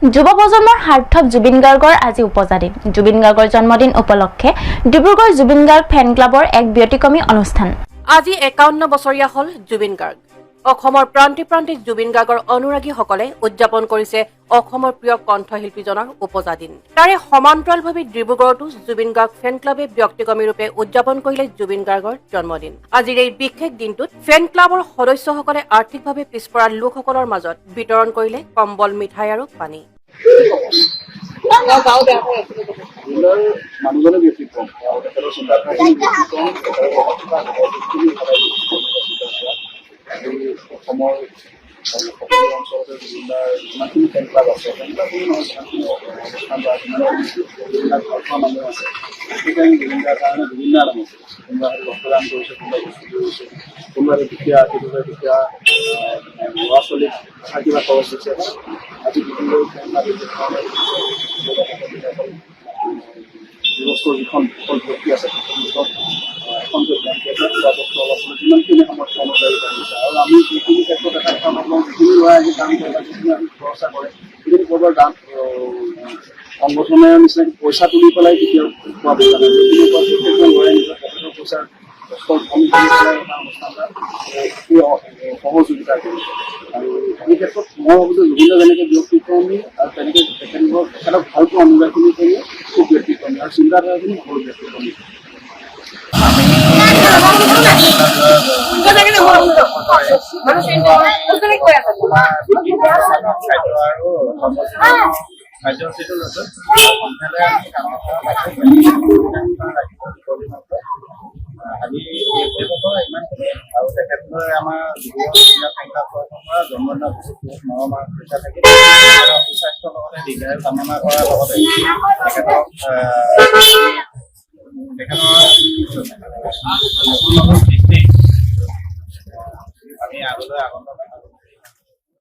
যুৱ প্ৰজন্মৰ সাৰ্থক জুবিন গাৰ্গৰ আজি উপজাদিন। জুবিন গাৰ্গৰ জন্মদিন উপলক্ষে ডিব্ৰুগড় জুবিন গাৰ্গ ফেন ক্লাবৰ এক ব্যতিক্ৰমী অনুষ্ঠান। আজি 51 বছৰীয়া হল জুবিন গাৰ্গ। অসমৰ প্ৰান্তে প্ৰান্তে জুবিন গাৰ্গৰ অনুৰাগীসকলে উদযাপন কৰিছে অসমৰ প্ৰিয় কণ্ঠশিল্পীজনৰ উপজাদিন। তাৰে সমান্তৰালভাৱে ডিব্ৰুগড়তো জুবিন গাৰ্গ ফেন ক্লাবে ব্যক্তিক্ৰমী ৰূপে উদযাপন কৰিলে জুবিন গাৰ্গৰ জন্মদিন। আজিৰ এই বিশেষ দিনটোত ফেন ক্লাবৰ সদস্যসকলে আৰ্থিকভাৱে পিছপৰা লোকসকলৰ মাজত বিতৰণ কৰিলে কম্বল, মিঠাই আৰু পানী। মানুহজনে ব্যতিক্ৰম তেখেতৰ চিন্তাধাৰা অসমৰ সকলো অঞ্চলতে জুবিনদাৰ যিমানখিনি ফেন ক্লাব আছে যিমানখিনি অনুষ্ঠান বা যিবিলাক ঘটনা মানুহ আছে সেইকাৰণে জুবিনদাৰ কাৰণে বিভিন্ন নাম আছে। কোনোবাই ৰক্তদান কৰিছে, কোনোবাই বস্তু কৰিছে, কোনোবাই দুখীয়া দুখীয়া ল'ৰা ছোৱালীক কিবা খৰচ দিছে। আজি বিভিন্ন ফেন ক্লাবে যিখন ব্যক্তি আছে এখনকৈ বেংকে খোৱা বস্তু অলপ যিমানখিনি সামৰ্থ্য অনুযায়ী কৰিছে আৰু আমি যিখিনি ক্ষেত্ৰত এটা কথা নকওঁ যিখিনি ল'ৰাই আহি কাম কৰে, যিখিনি আমি খৰচা কৰে সেইখিনি ক'ৰবাৰ দান সংগঠনৰ নিচিনাকৈ পইচা তুলি পেলাই কেতিয়াও খোৱা পইচা নাই। প্ৰত্যেকজন ল'ৰাই নিজৰ পকেটৰ পইচা কষ্ট কমি কৰি পেলাই এটা অনুষ্ঠান সহযোগিতা কৰিছে। আৰু এই ক্ষেত্ৰত মই ভাবোঁ যে জুবিনে যেনেকৈ ব্যক্তিক্ৰমী আৰু তেনেকৈ তেখেতক ভালপোৱা অনুৰাগীখিনি কৰিয়ে খুব ব্যক্তিক্ৰমী আৰু চিন্তাধাৰাখিনি সকলো ব্যক্তিক্ৰমী। কাৰ্যসূচীটো লৈছোঁ আজি এইবছৰ ইমানখিনি আৰু তেখেতলৈ আমাৰ জন্মদিনৰ বহুত মৰম আৰু পইচা থাকিব সুস্বাস্থ্যৰ লগতে দীৰ্ঘায়ু কামনা কৰাৰ লগতে তেখেতৰ নতুন নতুন সৃষ্টি আমি আগলৈ আগন্তুক